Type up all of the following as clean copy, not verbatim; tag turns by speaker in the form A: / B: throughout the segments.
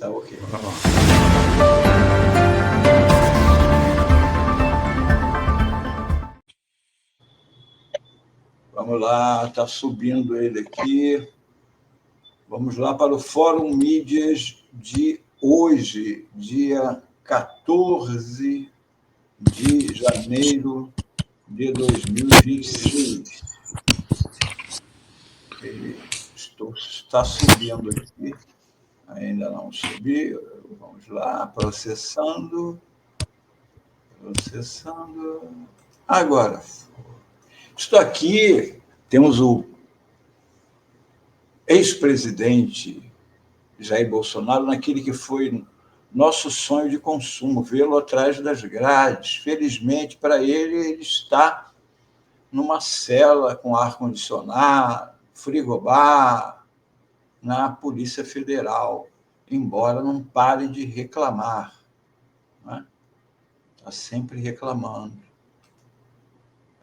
A: Tá ok. Vamos lá, está subindo ele aqui. Vamos lá para o Fórum Mídias de hoje, dia 14 de janeiro de 2026. Ele está subindo aqui, ainda não subiu. Vamos lá, processando. Agora, isto aqui, temos o ex-presidente Jair Bolsonaro naquele que foi nosso sonho de consumo, vê-lo atrás das grades. Felizmente, para ele, ele está numa cela com ar-condicionado, frigobar, na Polícia Federal, embora não pare de reclamar. Né? Está sempre reclamando.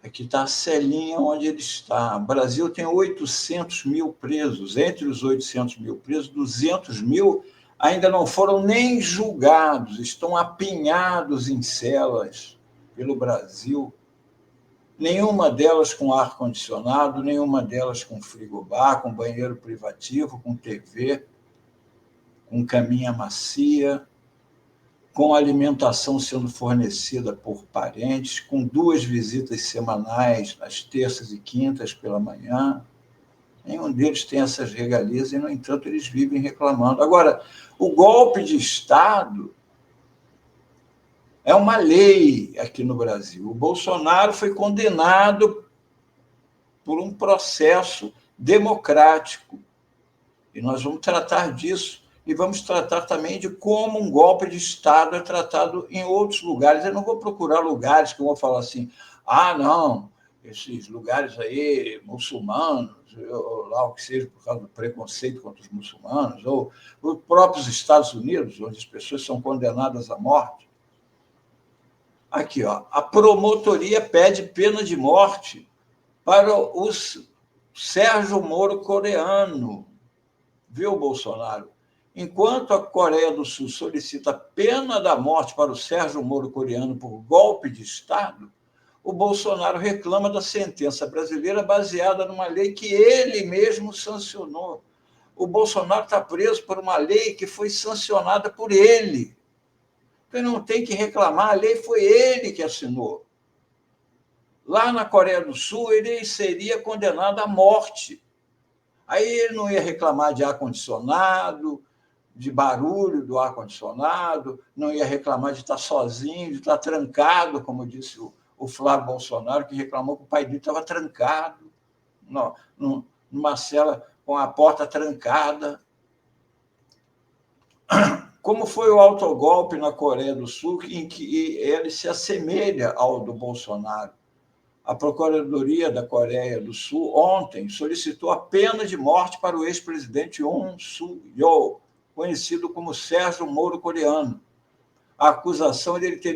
A: Aqui está a celinha onde ele está. O Brasil tem 800 mil presos. Entre os 800 mil presos, 200 mil ainda não foram nem julgados, estão apinhados em celas pelo Brasil. Nenhuma delas com ar-condicionado, nenhuma delas com frigobar, com banheiro privativo, com TV, com caminha macia, com alimentação sendo fornecida por parentes, com 2 visitas semanais, às terças e quintas pela manhã. Nenhum deles tem essas regalias e, no entanto, eles vivem reclamando. Agora, o golpe de Estado é uma lei aqui no Brasil. O Bolsonaro foi condenado por um processo democrático. E nós vamos tratar disso. E vamos tratar também de como um golpe de Estado é tratado em outros lugares. Eu não vou procurar lugares que eu vou falar assim, não, esses lugares aí muçulmanos, ou lá o que seja, por causa do preconceito contra os muçulmanos, ou os próprios Estados Unidos, onde as pessoas são condenadas à morte. Aqui, a promotoria pede pena de morte para o Sérgio Moro coreano. Viu, Bolsonaro? Enquanto a Coreia do Sul solicita pena da morte para o Sérgio Moro coreano por golpe de Estado, o Bolsonaro reclama da sentença brasileira baseada numa lei que ele mesmo sancionou. O Bolsonaro está preso por uma lei que foi sancionada por ele. Então, não tem que reclamar, a lei foi ele que assinou. Lá na Coreia do Sul, ele seria condenado à morte. Aí ele não ia reclamar de ar-condicionado, de barulho do ar-condicionado, não ia reclamar de estar sozinho, de estar trancado, como disse o Flávio Bolsonaro, que reclamou que o pai dele estava trancado, numa cela com a porta trancada. Como foi o autogolpe na Coreia do Sul, em que ele se assemelha ao do Bolsonaro. A Procuradoria da Coreia do Sul, ontem, solicitou a pena de morte para o ex-presidente Yoon Suk-yeol, conhecido como Sérgio Moro coreano. A acusação é de ele ter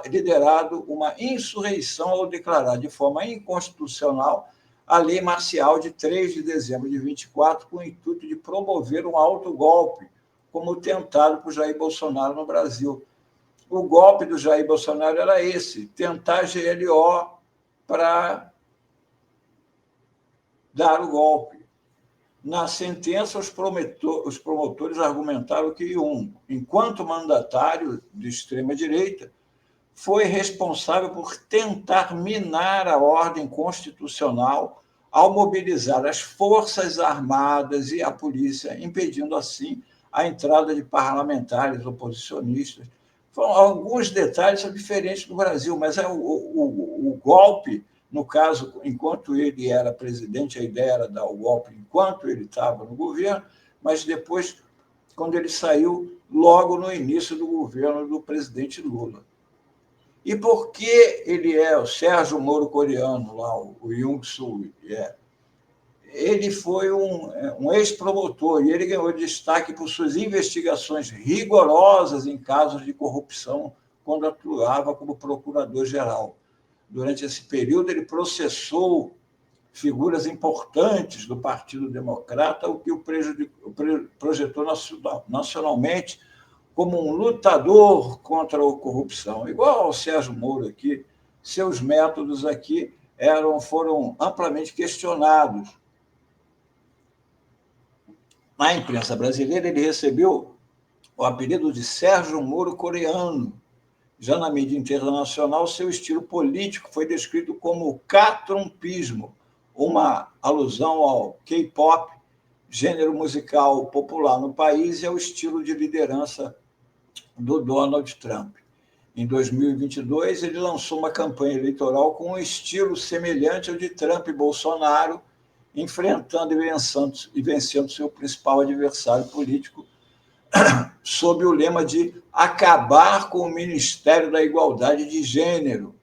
A: liderado uma insurreição ao declarar de forma inconstitucional a lei marcial de 3 de dezembro de 24, com o intuito de promover um autogolpe, como tentado por Jair Bolsonaro no Brasil. O golpe do Jair Bolsonaro era esse, tentar GLO para dar o golpe. Na sentença, os promotores argumentaram que enquanto mandatário de extrema-direita, foi responsável por tentar minar a ordem constitucional ao mobilizar as Forças Armadas e a polícia, impedindo, assim, a entrada de parlamentares oposicionistas. Alguns detalhes são diferentes do Brasil, mas o golpe, no caso, enquanto ele era presidente, a ideia era dar o golpe enquanto ele estava no governo, mas depois, quando ele saiu, logo no início do governo do presidente Lula. E por que ele é o Sérgio Moro coreano, lá, o Yoon Suk-yeol? Ele foi um ex-promotor e ele ganhou destaque por suas investigações rigorosas em casos de corrupção quando atuava como procurador-geral. Durante esse período, ele processou figuras importantes do Partido Democrata, o que o projetou nacionalmente como um lutador contra a corrupção. Igual ao Sérgio Moro aqui, seus métodos aqui foram amplamente questionados. Na imprensa brasileira, ele recebeu o apelido de Sérgio Moro coreano. Já na mídia internacional, seu estilo político foi descrito como K-trumpismo, uma alusão ao K-pop, gênero musical popular no país, e ao estilo de liderança do Donald Trump. Em 2022, ele lançou uma campanha eleitoral com um estilo semelhante ao de Trump e Bolsonaro, enfrentando e vencendo seu principal adversário político, sob o lema de acabar com o Ministério da Igualdade de Gênero.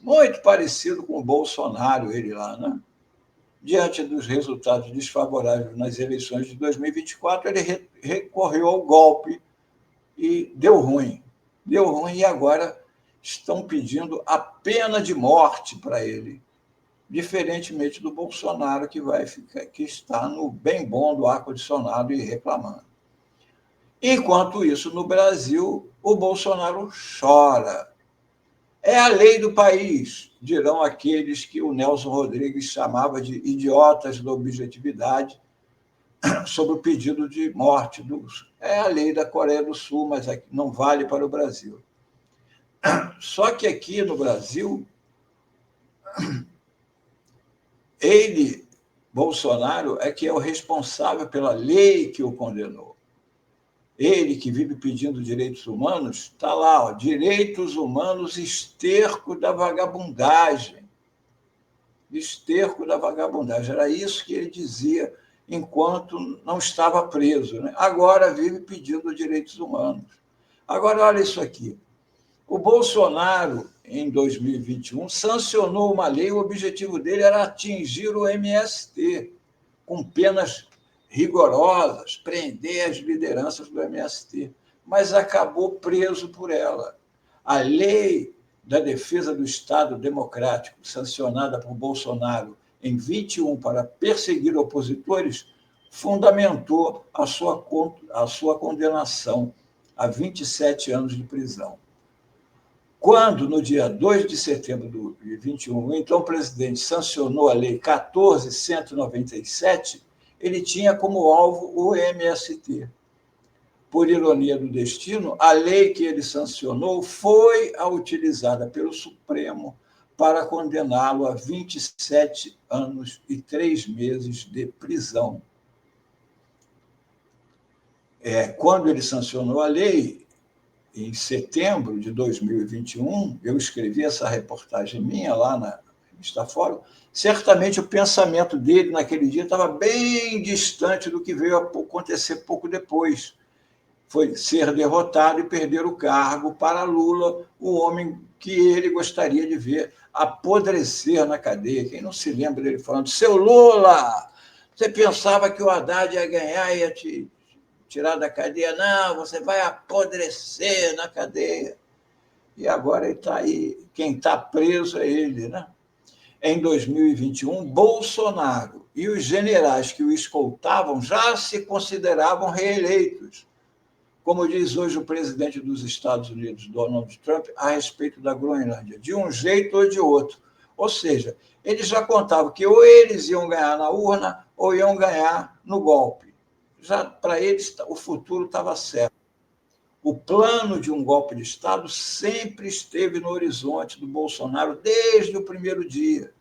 A: Muito parecido com o Bolsonaro, ele lá, né? Diante dos resultados desfavoráveis nas eleições de 2024, ele recorreu ao golpe e deu ruim. Deu ruim e agora estão pedindo a pena de morte para ele, diferentemente do Bolsonaro, que está no bem bom do ar-condicionado e reclamando. Enquanto isso, no Brasil, o Bolsonaro chora. É a lei do país, dirão aqueles que o Nelson Rodrigues chamava de idiotas da objetividade sobre o pedido de morte. É a lei da Coreia do Sul, mas não vale para o Brasil. Só que aqui no Brasil, ele, Bolsonaro, é que é o responsável pela lei que o condenou. Ele, que vive pedindo direitos humanos, está lá, direitos humanos, esterco da vagabundagem. Esterco da vagabundagem. Era isso que ele dizia enquanto não estava preso, né? Agora vive pedindo direitos humanos. Agora, olha isso aqui. O Bolsonaro, em 2021, sancionou uma lei, o objetivo dele era atingir o MST, com penas rigorosas, prender as lideranças do MST, mas acabou preso por ela. A lei da defesa do Estado democrático, sancionada por Bolsonaro em 21 para perseguir opositores, fundamentou a sua condenação a 27 anos de prisão. Quando, no dia 2 de setembro de 21, o então presidente sancionou a Lei 14.197, ele tinha como alvo o MST. Por ironia do destino, a lei que ele sancionou foi a utilizada pelo Supremo para condená-lo a 27 anos e 3 meses de prisão. Quando ele sancionou a lei, em setembro de 2021, eu escrevi essa reportagem minha lá na revista Fórum, certamente o pensamento dele naquele dia estava bem distante do que veio a acontecer pouco depois. Foi ser derrotado e perder o cargo para Lula, o homem que ele gostaria de ver apodrecer na cadeia. Quem não se lembra dele falando, seu Lula, você pensava que o Haddad ia ganhar e ia te tirar da cadeia? Não, você vai apodrecer na cadeia. E agora ele está aí, quem está preso é ele, né? Em 2021, Bolsonaro e os generais que o escoltavam já se consideravam reeleitos, como diz hoje o presidente dos Estados Unidos, Donald Trump, a respeito da Groenlândia, de um jeito ou de outro. Ou seja, eles já contavam que ou eles iam ganhar na urna ou iam ganhar no golpe. Já para eles o futuro estava certo. O plano de um golpe de Estado sempre esteve no horizonte do Bolsonaro desde o primeiro dia,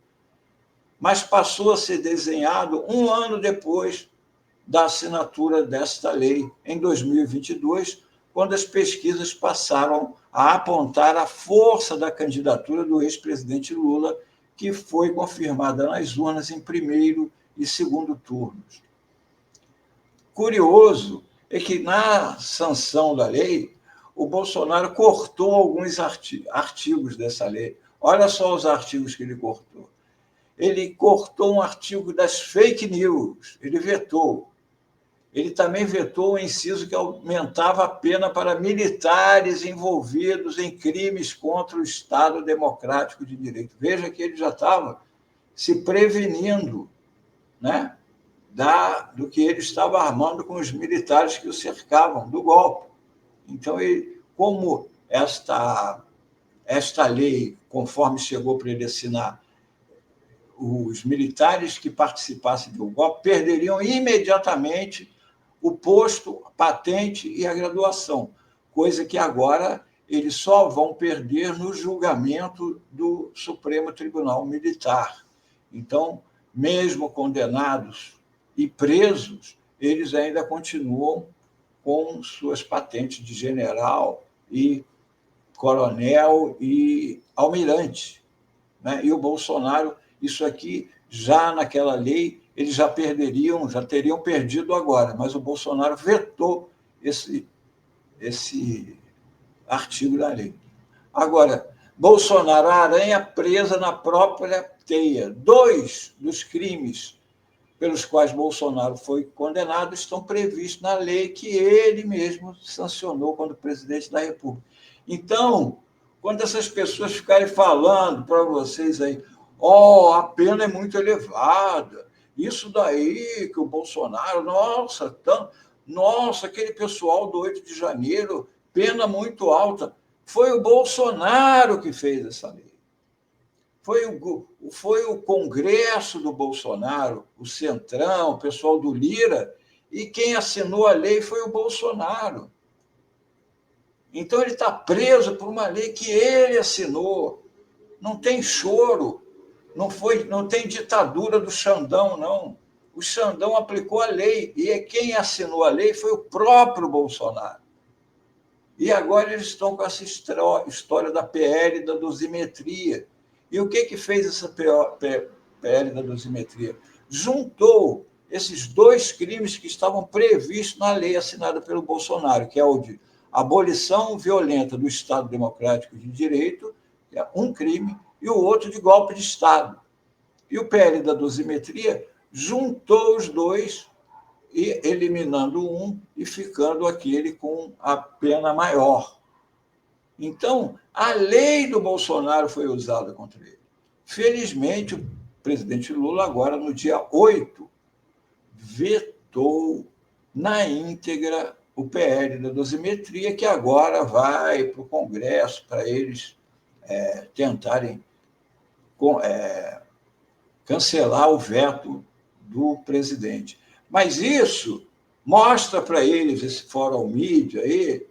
A: mas passou a ser desenhado um ano depois da assinatura desta lei, em 2022, quando as pesquisas passaram a apontar a força da candidatura do ex-presidente Lula, que foi confirmada nas urnas em primeiro e segundo turnos. Curioso é que, na sanção da lei, o Bolsonaro cortou alguns artigos dessa lei. Olha só os artigos que ele cortou. Ele cortou um artigo das fake news, ele vetou. Ele também vetou o inciso que aumentava a pena para militares envolvidos em crimes contra o Estado Democrático de Direito. Veja que ele já estava se prevenindo, né, do que ele estava armando com os militares que o cercavam, do golpe. Então, como esta lei, conforme chegou para ele assinar, os militares que participassem do golpe perderiam imediatamente o posto, a patente e a graduação, coisa que agora eles só vão perder no julgamento do Supremo Tribunal Militar. Então, mesmo condenados e presos, eles ainda continuam com suas patentes de general e coronel e almirante, né? E o Bolsonaro, isso aqui, já naquela lei, eles já teriam perdido agora, mas o Bolsonaro vetou esse artigo da lei. Agora, Bolsonaro, a aranha presa na própria teia. 2 dos crimes pelos quais Bolsonaro foi condenado estão previstos na lei que ele mesmo sancionou quando presidente da República. Então, quando essas pessoas ficarem falando para vocês aí, a pena é muito elevada, isso daí que o Bolsonaro, nossa, aquele pessoal do 8 de janeiro, pena muito alta. Foi o Bolsonaro que fez essa lei. Foi o Congresso do Bolsonaro, o Centrão, o pessoal do Lira, e quem assinou a lei foi o Bolsonaro. Então, ele está preso por uma lei que ele assinou. Não tem choro, não tem ditadura do Xandão, não. O Xandão aplicou a lei, e quem assinou a lei foi o próprio Bolsonaro. E agora eles estão com essa história da PL da dosimetria. E o que fez essa PL da dosimetria? Juntou esses 2 crimes que estavam previstos na lei assinada pelo Bolsonaro, que é o de abolição violenta do Estado Democrático de Direito, que é um crime, e o outro de golpe de Estado. E o PL da dosimetria juntou os 2, e eliminando um e ficando aquele com a pena maior. Então, a lei do Bolsonaro foi usada contra ele. Felizmente, o presidente Lula, agora, no dia 8, vetou na íntegra o PL da dosimetria, que agora vai para o Congresso para eles tentarem cancelar o veto do presidente. Mas isso mostra para eles, esse fórum mídia aí,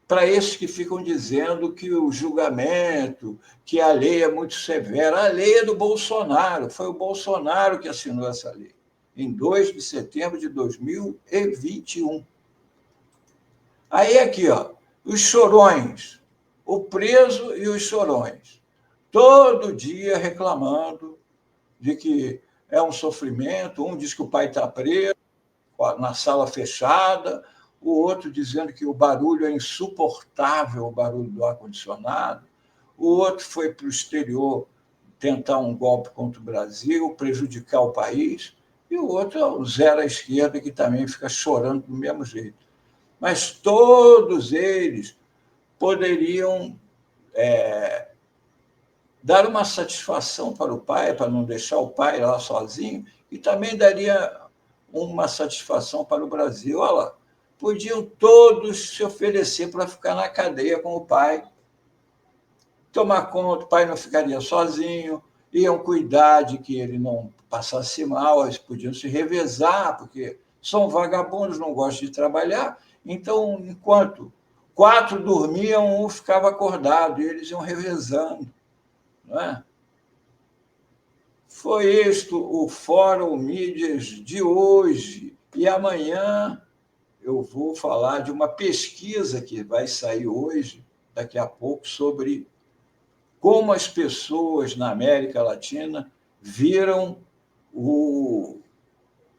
A: para esses que ficam dizendo que o julgamento, que a lei é muito severa. A lei é do Bolsonaro, foi o Bolsonaro que assinou essa lei, em 2 de setembro de 2021. Aí aqui, os chorões, o preso e os chorões, todo dia reclamando de que é um sofrimento. Um diz que o pai está preso na sala fechada, o outro dizendo que o barulho é insuportável, o barulho do ar-condicionado, o outro foi para o exterior tentar um golpe contra o Brasil, prejudicar o país, e o outro é o zero à esquerda, que também fica chorando do mesmo jeito. Mas todos eles poderiam dar uma satisfação para o pai, para não deixar o pai lá sozinho, e também daria uma satisfação para o Brasil. Olha lá, podiam todos se oferecer para ficar na cadeia com o pai, tomar conta, o pai não ficaria sozinho, iam cuidar de que ele não passasse mal, eles podiam se revezar, porque são vagabundos, não gostam de trabalhar. Então, enquanto 4 dormiam, um ficava acordado, e eles iam revezando. Não é? Foi este o Fórum Mídias de hoje. E amanhã eu vou falar de uma pesquisa que vai sair hoje, daqui a pouco, sobre como as pessoas na América Latina viram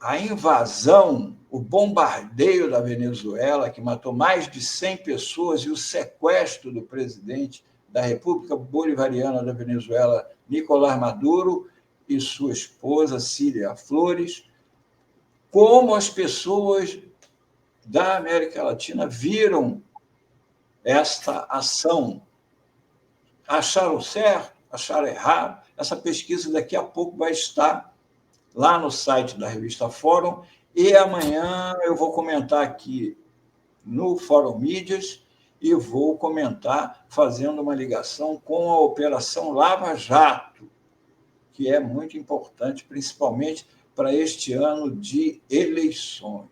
A: a invasão, o bombardeio da Venezuela, que matou mais de 100 pessoas, e o sequestro do presidente da República Bolivariana da Venezuela, Nicolás Maduro, e sua esposa, Cília Flores, como as pessoas da América Latina viram esta ação. Acharam certo? acharam errado. Essa pesquisa daqui a pouco vai estar lá no site da revista Fórum, e amanhã eu vou comentar aqui no Fórum Mídias e vou comentar fazendo uma ligação com a Operação Lava Jato, que é muito importante, principalmente para este ano de eleições.